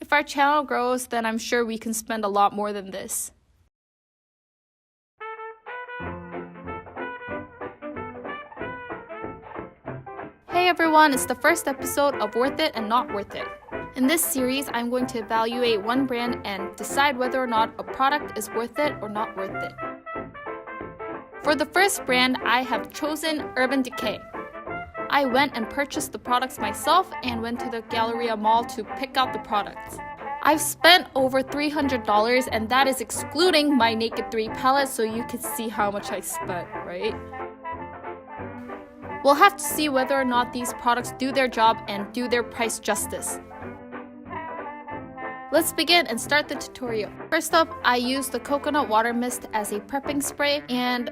If our channel grows, then I'm sure we can spend a lot more than this. Hey everyone, it's the first episode of Worth It and Not Worth It. In this series, I'm going to evaluate one brand and decide whether or not a product is worth it or not worth it. For the first brand, I have chosen Urban Decay. I went and purchased the products myself and went to the Galleria Mall to pick out the products. I've spent over $300 and that is excluding my Naked 3 palette, so you can see how much I spent, right? We'll have to see whether or not these products do their job and do their price justice. Let's begin and start the tutorial. First up, I used the coconut water mist as a prepping spray, and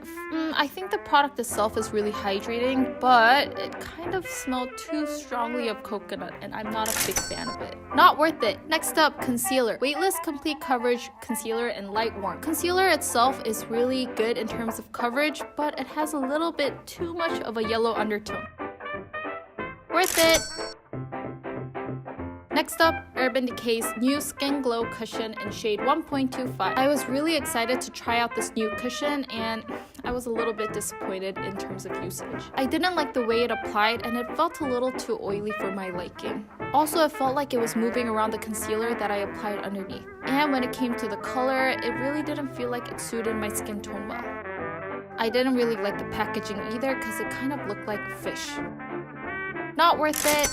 I think the product itself is really hydrating, but it kind of smelled too strongly of coconut and I'm not a big fan of it. Not worth it. Next up, concealer. Weightless Complete Coverage Concealer in Light Warm. Concealer itself is really good in terms of coverage, but it has a little bit too much of a yellow undertone. Worth it! Next up, Urban Decay's new Skin Glow Cushion in shade 1.25. I was really excited to try out this new cushion and I was a little bit disappointed in terms of usage. I didn't like the way it applied and it felt a little too oily for my liking. Also, it felt like it was moving around the concealer that I applied underneath. And when it came to the color, it really didn't feel like it suited my skin tone well. I didn't really like the packaging either because it kind of looked like fish. Not worth it.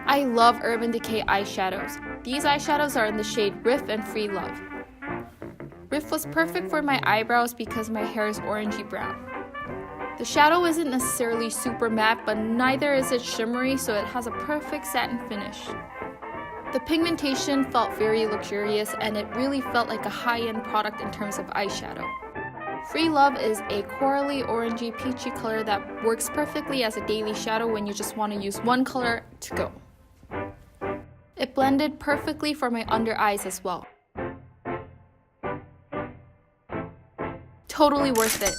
I love Urban Decay eyeshadows. These eyeshadows are in the shade Riff and Free Love. Riff was perfect for my eyebrows because my hair is orangey brown. The shadow isn't necessarily super matte, but neither is it shimmery, so it has a perfect satin finish. The pigmentation felt very luxurious and it really felt like a high-end product in terms of eyeshadow. Free Love is a corally orangey peachy color that works perfectly as a daily shadow when you just want to use one color to go. It blended perfectly for my under eyes as well. Totally worth it.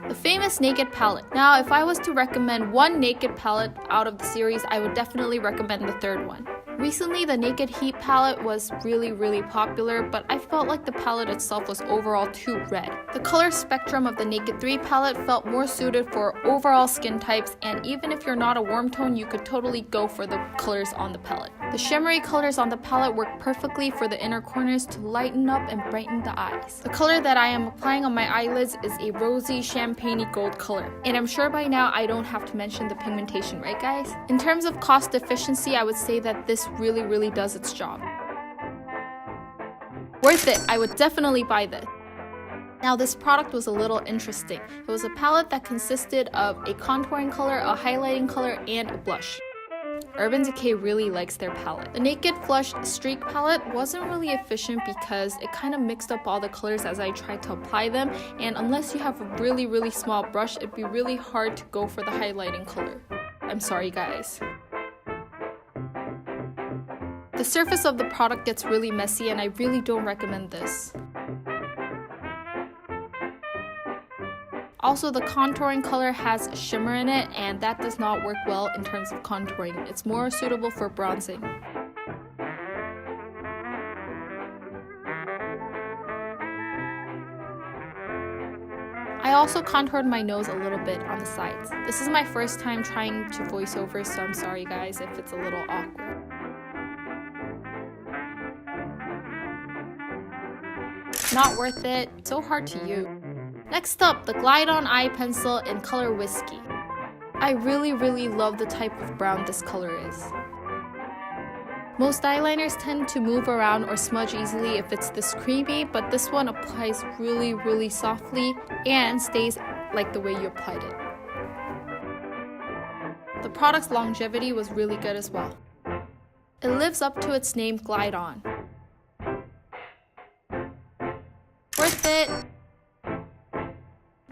The famous Naked palette. Now, if I was to recommend one Naked palette out of the series, I would definitely recommend the third one. Recently, the Naked Heat palette was really popular, but I felt like the palette itself was overall too red. The color spectrum of the Naked 3 palette felt more suited for overall skin types, and even if you're not a warm tone, you could totally go for the colors on the palette. The shimmery colors on the palette work perfectly for the inner corners to lighten up and brighten the eyes. The color that I am applying on my eyelids is a rosy champagne gold color, and I'm sure by now I don't have to mention the pigmentation, right guys? In terms of cost efficiency, I would say that this really does its job. Worth it. I would definitely buy this. Now, this product was a little interesting. It was a palette that consisted of a contouring color, a highlighting color, and a blush. Urban Decay really likes their palette. The Naked Flush Streak palette wasn't really efficient because it kind of mixed up all the colors as I tried to apply them, and unless you have a really small brush, it'd be really hard to go for the highlighting color. I'm sorry guys. The surface of the product gets really messy and I really don't recommend this. Also, the contouring color has shimmer in it and that does not work well in terms of contouring. It's more suitable for bronzing. I also contoured my nose a little bit on the sides. This is my first time trying to voice over, so I'm sorry guys if it's a little awkward. Not worth it. So hard to use. Next up, the Glide On Eye Pencil in color Whiskey. I really love the type of brown this color is. Most eyeliners tend to move around or smudge easily if it's this creamy, but this one applies really softly and stays like the way you applied it. The product's longevity was really good as well. It lives up to its name, Glide On. Worth it!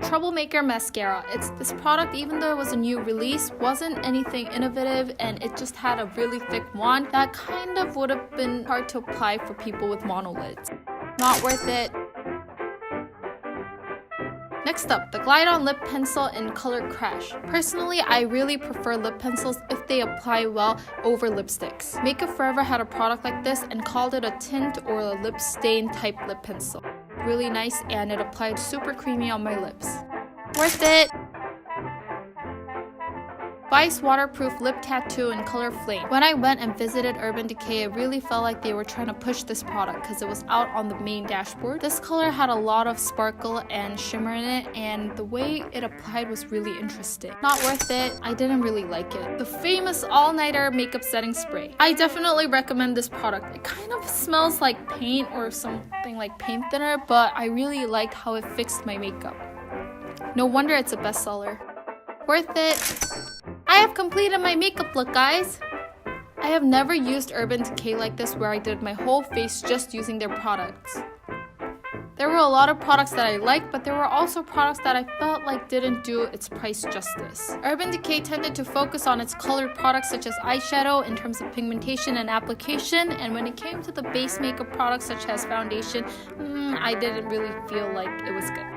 Troublemaker Mascara. This product, even though it was a new release, wasn't anything innovative and it just had a really thick wand that kind of would have been hard to apply for people with monolids. Not worth it. Next up, the Glide On Lip Pencil in color Crash. Personally, I really prefer lip pencils if they apply well over lipsticks. Makeup Forever had a product like this and called it a tint or a lip stain type lip pencil. Really nice, and it applied super creamy on my lips. Worth it! Vice Waterproof Lip Tattoo in color Flame. When I went and visited Urban Decay, I really felt like they were trying to push this product because it was out on the main dashboard. This color had a lot of sparkle and shimmer in it, and the way it applied was really interesting. Not worth it. I didn't really like it. The famous all-nighter makeup setting spray. I definitely recommend this product. It kind of smells like paint or something like paint thinner, but I really liked how it fixed my makeup. No wonder it's a bestseller. Worth it. I have completed my makeup look, guys. I have never used Urban Decay like this where I did my whole face just using their products. There were a lot of products that I liked, but there were also products that I felt like didn't do its price justice. Urban Decay tended to focus on its colored products such as eyeshadow in terms of pigmentation and application, and when it came to the base makeup products such as foundation, I didn't really feel like it was good.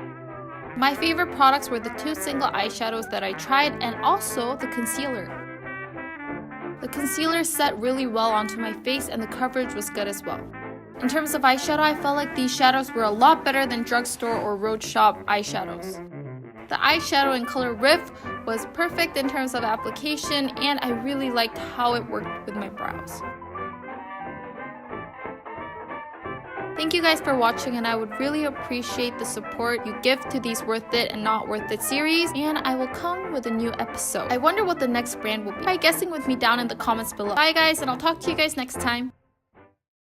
My favorite products were the 2 single eyeshadows that I tried and also the concealer. The concealer set really well onto my face and the coverage was good as well. In terms of eyeshadow, I felt like these shadows were a lot better than drugstore or road shop eyeshadows. The eyeshadow in color Riff was perfect in terms of application, and I really liked how it worked with my brows. Thank you guys for watching, and I would really appreciate the support you give to these Worth It and Not Worth It series, and I will come with a new episode. I wonder what the next brand will be. Try guessing with me down in the comments below. Bye guys, and I'll talk to you guys next time.